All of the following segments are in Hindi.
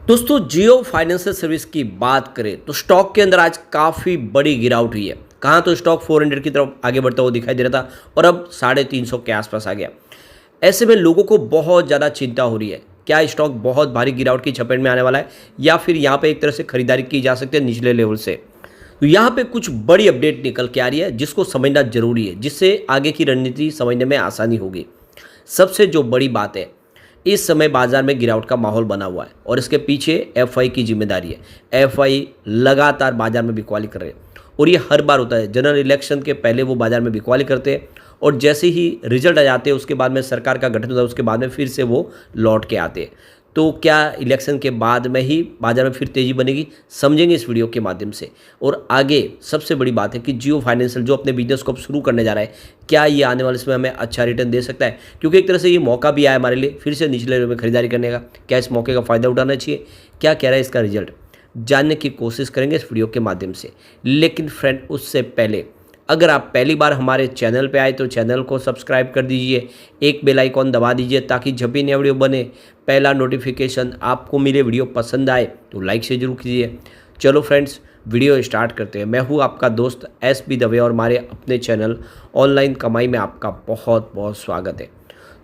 दोस्तों जियो फाइनेंशियल सर्विस की बात करें तो स्टॉक के अंदर आज काफ़ी बड़ी गिरावट हुई है। कहाँ तो स्टॉक 400 की तरफ आगे बढ़ता हुआ दिखाई दे रहा था और अब 350 के आसपास आ गया। ऐसे में लोगों को बहुत ज़्यादा चिंता हो रही है, क्या स्टॉक बहुत भारी गिरावट की चपेट में आने वाला है या फिर यहाँ पे एक तरह से खरीदारी की जा सकती है निचले लेवल से। तो यहाँ पे कुछ बड़ी अपडेट निकल के आ रही है जिसको समझना जरूरी है, जिससे आगे की रणनीति समझने में आसानी होगी। सबसे जो बड़ी बात है, इस समय बाजार में गिरावट का माहौल बना हुआ है और इसके पीछे एफआई की जिम्मेदारी है। एफआई लगातार बाजार में बिकवाली कर रहे हैं और ये हर बार होता है। जनरल इलेक्शन के पहले वो बाजार में बिकवाली करते हैं और जैसे ही रिजल्ट आ जाते हैं उसके बाद में सरकार का गठन होता है, उसके बाद में फिर से वो लौट के आते हैं। तो क्या इलेक्शन के बाद में ही बाजार में फिर तेज़ी बनेगी, समझेंगे इस वीडियो के माध्यम से। और आगे सबसे बड़ी बात है कि जियो फाइनेंशियल जो अपने बिजनेस को अब शुरू करने जा रहा है, क्या ये आने वाले समय हमें अच्छा रिटर्न दे सकता है, क्योंकि एक तरह से ये मौका भी आया हमारे लिए फिर से निचले लेवल में खरीदारी करने का। क्या इस मौके का फ़ायदा उठाना चाहिए, क्या कह रहा है इसका रिजल्ट, जानने की कोशिश करेंगे इस वीडियो के माध्यम से। लेकिन फ्रेंड उससे पहले अगर आप पहली बार हमारे चैनल पे आए तो चैनल को सब्सक्राइब कर दीजिए, एक बेल आइकॉन दबा दीजिए ताकि जब भी नया वीडियो बने पहला नोटिफिकेशन आपको मिले। वीडियो पसंद आए तो लाइक से जरूर कीजिए। चलो फ्रेंड्स वीडियो स्टार्ट करते हैं। मैं हूँ आपका दोस्त एस.बी. दवे और हमारे अपने चैनल ऑनलाइन कमाई में आपका बहुत बहुत स्वागत है।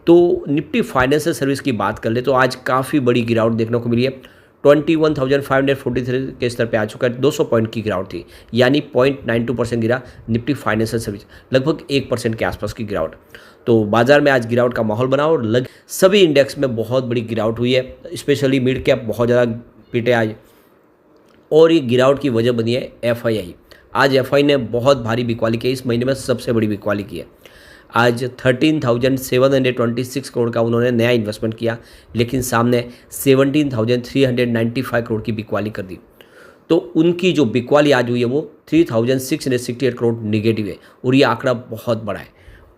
तो निफ्टी फाइनेंशियल सर्विस की बात कर ले तो आज काफ़ी बड़ी गिरावट देखने को मिली है। 21,543 के स्तर पे आ चुका है। 200 पॉइंट की गिरावट थी, यानी 0.92% गिरा निफ्टी फाइनेंशियल सर्विस, लगभग 1% के आसपास की गिरावट। तो बाजार में आज गिरावट का माहौल बना और सभी इंडेक्स में बहुत बड़ी गिरावट हुई है। स्पेशली मिड कैप बहुत ज़्यादा पीटे आज और ये गिरावट की वजह बनी है एफआई। आज एफआई ने बहुत भारी बिकवाली की है, इस महीने में सबसे बड़ी बिकवाली की है। आज 13,726 करोड़ का उन्होंने नया इन्वेस्टमेंट किया, लेकिन सामने 17,395 करोड़ की बिकवाली कर दी। तो उनकी जो बिकवाली आज हुई है वो 3,668 करोड़ निगेटिव है और ये आंकड़ा बहुत बड़ा है।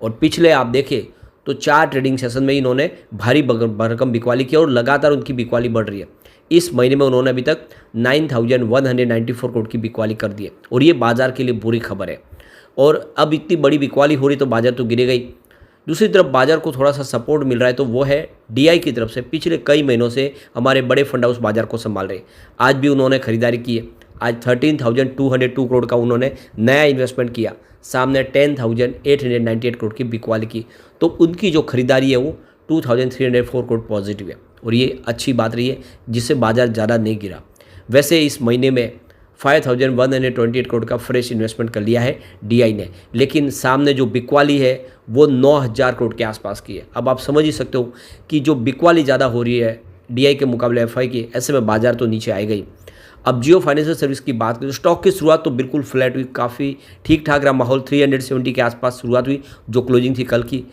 और पिछले आप देखें तो 4 ट्रेडिंग सेशन में इन्होंने भारी भरकम बिकवाली की और लगातार उनकी बिकवाली बढ़ रही है। इस महीने में उन्होंने अभी तक 9,194 करोड़ की बिकवाली कर दी है और ये बाजार के लिए बुरी खबर है। और अब इतनी बड़ी बिकवाली हो रही तो बाजार तो गिरे गई। दूसरी तरफ बाजार को थोड़ा सा सपोर्ट मिल रहा है, तो वो है डीआई की तरफ से। पिछले कई महीनों से हमारे बड़े फंड हाउस बाजार को संभाल रहे हैं, आज भी उन्होंने खरीदारी की है। आज 13,202 करोड़ का उन्होंने नया इन्वेस्टमेंट किया, सामने 10,898 करोड़ की बिकवाली की। तो उनकी जो खरीदारी है वो 2,304 करोड़ पॉजिटिव है और ये अच्छी बात रही है, जिससे बाजार ज़्यादा नहीं गिरा। वैसे इस महीने में 5,128 करोड़ का फ्रेश इन्वेस्टमेंट कर लिया है डीआई ने, लेकिन सामने जो बिकवाली है वो 9,000 करोड़ के आसपास की है। अब आप समझ ही सकते हो कि जो बिकवाली ज़्यादा हो रही है डीआई के मुकाबले एफआई की, ऐसे में बाजार तो नीचे आएगा ही। अब जियो फाइनेंशियल सर्विस की बात करें तो स्टॉक की शुरुआत तो बिल्कुल फ्लैट हुई, काफ़ी ठीक ठाक रहा माहौल। 370 के आसपास शुरुआत हुई जो क्लोजिंग थी कल की,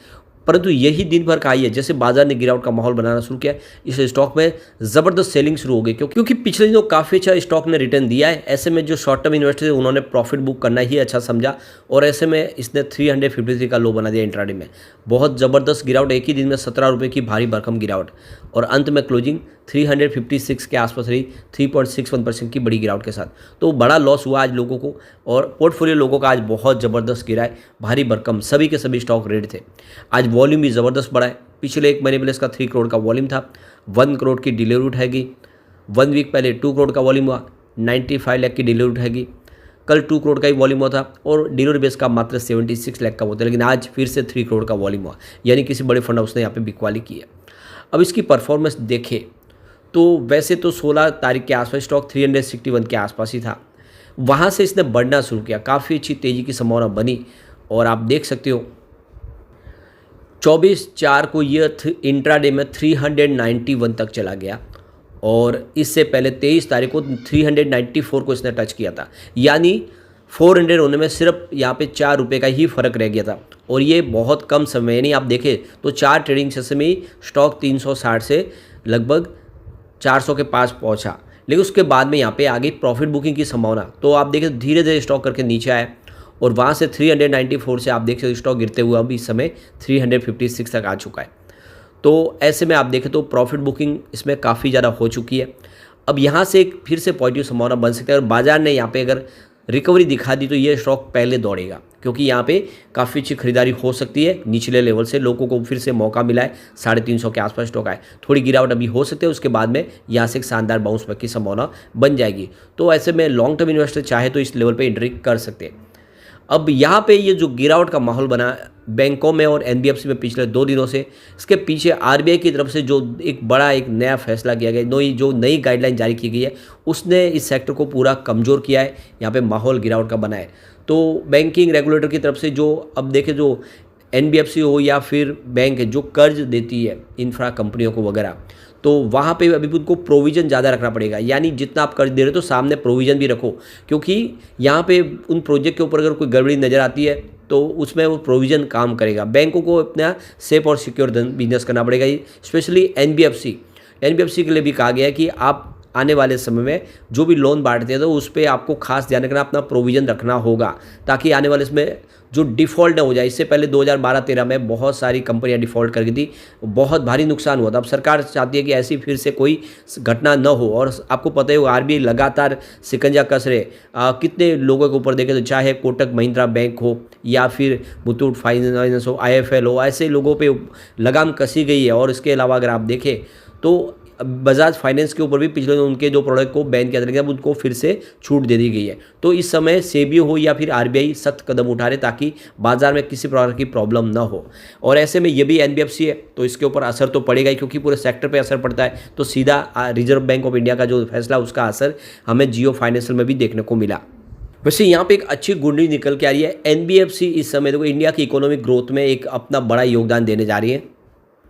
परंतु यही दिन भर का आई है जैसे बाजार ने गिरावट का माहौल बनाना शुरू किया। इस स्टॉक में ज़बरदस्त सेलिंग शुरू हो गई, क्योंकि पिछले दिनों काफ़ी अच्छा स्टॉक ने रिटर्न दिया है। ऐसे में जो शॉर्ट टर्म इन्वेस्टर थे उन्होंने प्रॉफिट बुक करना ही अच्छा समझा और ऐसे में इसने 353 का लो बना दिया इंट्राडे में। बहुत ज़बरदस्त गिरावट, एक ही दिन में 17 रुपये की भारी भरकम गिरावट और अंत में क्लोजिंग 356 के आसपास रही, 3.61% की बड़ी गिरावट के साथ। तो बड़ा लॉस हुआ आज लोगों को और पोर्टफोलियो लोगों का आज बहुत ज़बरदस्त गिरा है, भारी भरकम। सभी के सभी स्टॉक रेड थे। आज वॉल्यूम भी ज़बरदस्त बढ़ा है। पिछले एक महीने पहले इसका 3 करोड़ का वॉल्यूम था, 1 करोड़ की डिलीवरी उठाएगी। 1 वीक पहले 2 करोड़ का वॉल्यूम हुआ, 95 लाख की डिलीवरी उठाएगी। कल 2 करोड़ का ही वॉल्यूम हुआ था और डिलीवरी बेस का मात्र 76 लाख का होता है, लेकिन आज फिर से 3 करोड़ का वॉल्यूम हुआ, यानी किसी बड़े फंड हाउस ने यहाँ पे बिकवाली की है। अब इसकी परफॉर्मेंस देखें तो वैसे तो 16 तारीख के आसपास स्टॉक 361 के आसपास ही था, वहाँ से इसने बढ़ना शुरू किया, काफ़ी अच्छी तेज़ी की संभावना बनी और आप देख सकते हो 24/4 को ये इंट्राडे में 391 तक चला गया और इससे पहले 23 तारीख को 394 को इसने टच किया था, यानी 400 होने में सिर्फ यहाँ पे 4 रुपये का ही फ़र्क रह गया था और ये बहुत कम समय, यानी आप देखें तो 4 ट्रेडिंग सेशन में ही स्टॉक 360 से लगभग 400 के पास पहुँचा। लेकिन उसके बाद में यहाँ पे आ गई प्रॉफिट बुकिंग की संभावना, तो आप देखें धीरे धीरे स्टॉक करके नीचे आया और वहाँ से 394 से आप देख सकते स्टॉक गिरते हुए अब इस समय 356 तक आ चुका है। तो ऐसे में आप देखें तो प्रॉफिट बुकिंग इसमें काफ़ी ज़्यादा हो चुकी है। अब यहाँ से एक फिर से पॉजिटिव संभावना बन सकती है और बाजार ने यहाँ पे अगर रिकवरी दिखा दी तो ये स्टॉक पहले दौड़ेगा, क्योंकि यहाँ पे काफ़ी अच्छी खरीदारी हो सकती है निचले लेवल से, लोगों को फिर से मौका मिला है, 350 के आसपास स्टॉक आए, थोड़ी गिरावट अभी हो सकती है, उसके बाद में यहाँ से एक शानदार बाउंस बैक की संभावना बन जाएगी। तो ऐसे में लॉन्ग टर्म इन्वेस्टर चाहे तो इस लेवल पे एंट्री कर सकते हैं। अब यहाँ पे ये जो गिरावट का माहौल बना बैंकों में और एनबीएफसी में पिछले 2 दिनों से, इसके पीछे आरबीआई की तरफ से जो एक नया फैसला किया गया, जो नई गाइडलाइन जारी की गई है, उसने इस सेक्टर को पूरा कमज़ोर किया है, यहाँ पे माहौल गिरावट का बना है। तो बैंकिंग रेगुलेटर की तरफ से जो अब देखें, जो एनबीएफसी हो या फिर बैंक है जो कर्ज देती है इंफ्रा कंपनियों को वगैरह, तो वहाँ पे अभी भी उनको प्रोविज़न ज़्यादा रखना पड़ेगा, यानी जितना आप कर्ज दे रहे हो तो सामने प्रोविज़न भी रखो, क्योंकि यहाँ पे उन प्रोजेक्ट के ऊपर अगर कोई गड़बड़ी नज़र आती है तो उसमें वो प्रोविज़न काम करेगा। बैंकों को अपना सेफ और सिक्योर बिजनेस करना पड़ेगा, स्पेशली एनबीएफसी के लिए भी कहा गया है कि आप आने वाले समय में जो भी लोन बांटते हैं तो उस पर आपको खास ध्यान रखना, अपना प्रोविज़न रखना होगा, ताकि आने वाले इसमें जो डिफ़ॉल्ट न हो जाए। इससे पहले 2012-13 में बहुत सारी कंपनियां डिफ़ॉल्ट कर गई थी, बहुत भारी नुकसान हुआ था। अब सरकार चाहती है कि ऐसी फिर से कोई घटना न हो, और आपको पता ही होगा आरबीआई लगातार शिकंजा कस रहे, कितने लोगों के ऊपर देखें तो चाहे कोटक महिंद्रा बैंक हो या फिर मुथूट फाइनेंस हो, IIFL हो, ऐसे लोगों पर लगाम कसी गई है। और इसके अलावा अगर आप देखें तो बजाज फाइनेंस के ऊपर भी पिछले उनके जो प्रोडक्ट को बैन किया था, अब उनको फिर से छूट दे दी गई है। तो इस समय सेबी हो या फिर आरबीआई सख्त कदम उठा रहे ताकि बाजार में किसी प्रकार की प्रॉब्लम ना हो। और ऐसे में ये भी एनबीएफसी है तो इसके ऊपर असर तो पड़ेगा ही, क्योंकि पूरे सेक्टर पे असर पड़ता है। तो सीधा रिजर्व बैंक ऑफ इंडिया का जो फैसला, उसका असर हमें जियो फाइनेंशियल में भी देखने को मिला। वैसे यहाँ पे एक अच्छी गुड न्यूज़ निकल के आ रही है। एनबीएफसी इस समय देखो इंडिया की इकोनॉमिक ग्रोथ में एक अपना बड़ा योगदान देने जा रही है।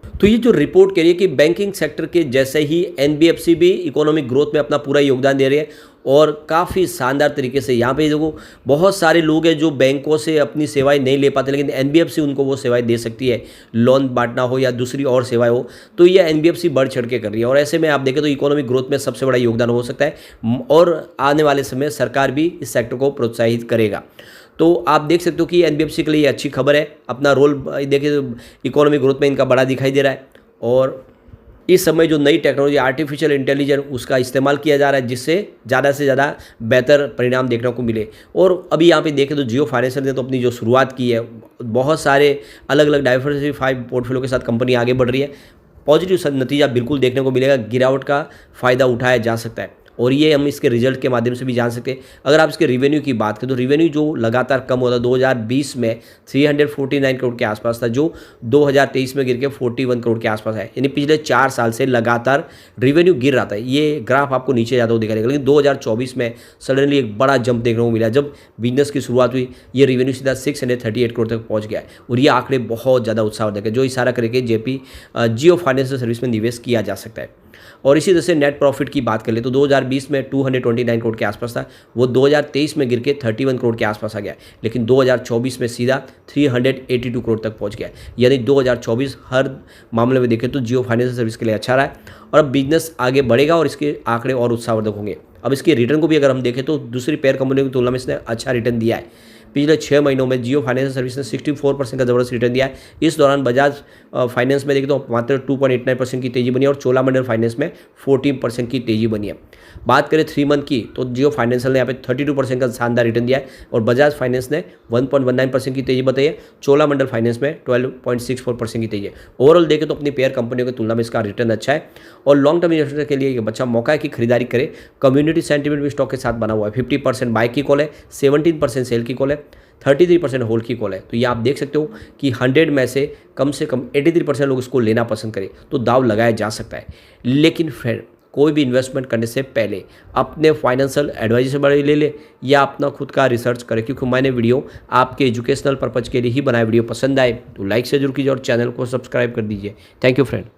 तो ये जो रिपोर्ट कह रही है कि बैंकिंग सेक्टर के जैसे ही एनबीएफसी भी इकोनॉमिक ग्रोथ में अपना पूरा योगदान दे रही है, और काफ़ी शानदार तरीके से। यहाँ पे देखो बहुत सारे लोग हैं जो बैंकों से अपनी सेवाएं नहीं ले पाते, लेकिन एनबीएफसी उनको वो सेवाएं दे सकती है, लोन बांटना हो या दूसरी और सेवाएं हो, तो ये एनबीएफसी बढ़ चढ़ के कर रही है। और ऐसे में आप देखें तो इकोनॉमिक ग्रोथ में सबसे बड़ा योगदान हो सकता है, और आने वाले समय सरकार भी इस सेक्टर को प्रोत्साहित करेगा। तो आप देख सकते हो कि एनबीएफसी के लिए ये अच्छी खबर है। अपना रोल देखिए तो इकोनॉमिक ग्रोथ में इनका बड़ा दिखाई दे रहा है, और इस समय जो नई टेक्नोलॉजी आर्टिफिशियल इंटेलिजेंस उसका इस्तेमाल किया जा रहा है, जिससे ज़्यादा से ज़्यादा बेहतर परिणाम देखने को मिले। और अभी यहाँ पे देखें तो जियो फाइनेंशियल ने तो अपनी जो शुरुआत की है, बहुत सारे अलग अलग डाइवर्सिफाइड पोर्टफोलियो के साथ कंपनी आगे बढ़ रही है। पॉजिटिव नतीजा बिल्कुल देखने को मिलेगा, गिरावट का फ़ायदा उठाया जा सकता है, और ये हम इसके रिजल्ट के माध्यम से भी जान सकते हैं। अगर आप इसके रेवेन्यू की बात करें तो रेवेन्यू जो लगातार कम होता, 2020 में 349 करोड़ के आसपास था, जो 2023 में गिर के 41 करोड़ के आसपास है, यानी पिछले 4 साल से लगातार रेवेन्यू गिर रहा था। ये ग्राफ आपको नीचे जाता हुआ दिखाई देगा, लेकिन 2024 में सडनली एक बड़ा जंप देखने को मिला। जब बिजनेस की शुरुआत हुई, ये रेवेन्यू सीधा 638 करोड़ तक पहुँच गया है, और ये आंकड़े बहुत ज़्यादा उत्साहवर्धक है, जो इशारा करके जियो फाइनेंशियल सर्विस में निवेश किया जा सकता है। और इसी तरह से नेट प्रॉफिट की बात कर ले तो 2020 में 229 करोड़ के आसपास था, वो 2023 में गिर के 31 करोड़ के आसपास आ गया, लेकिन 2024 में सीधा 382 करोड़ तक पहुंच गया। यानी 2024 हर मामले में देखें तो जियो फाइनेंशियल सर्विस के लिए अच्छा रहा है, और अब बिजनेस आगे बढ़ेगा और इसके आंकड़े और उत्साहवर्धक होंगे। अब इसके रिटर्न को भी अगर हम देखें तो दूसरी पेयर कंपनियों की तुलना में इसने अच्छा रिटर्न दिया है। पिछले 6 महीनों में जियो फाइनेंशियल सर्विस ने 64% का ज़बरदस्त रिटर्न दिया है। इस दौरान बजाज फाइनेंस में देखें तो मात्र 2.89% की तेज़ी बनी है, और चोलामंडलम फाइनेंस में 14% की तेज़ी बनी है। बात करें 3 मंथ की तो जियो फाइनेंशियल ने यहाँ पे 32% का शानदार रिटर्न दिया है, और बजाज फाइनेंस ने 1.19% की तेज़ी बताई है, चोलामंडलम फाइनेंस में 12.64% की तेज़ी है। ओवरऑल देखें तो अपनी पेयर कंपनियों की तुलना में इसका रिटर्न अच्छा है, और लॉन्ग टर्म इन्वेस्टर के लिए एक अच्छा मौका है कि खरीदारी करें। कम्युनिटी सेंटिमेंट भी स्टॉक के साथ बना हुआ है, 50% बाय की कॉल है, 17% सेल की कॉल है, 33% होल्ड की कॉल है। तो ये आप देख सकते हो कि 100 में से कम 83% लोग इसको लेना पसंद करें, तो दाव लगाया जा सकता है। लेकिन फिर कोई भी इन्वेस्टमेंट करने से पहले अपने फाइनेंशियल एडवाइजर से बड़े ले ले, या अपना खुद का रिसर्च करें, क्योंकि मैंने वीडियो आपके एजुकेशनल पर्पज़ के लिए ही बनाया। वीडियो पसंद आए तो लाइक से जरूर कीजिए और चैनल को सब्सक्राइब कर दीजिए। Thank you friend.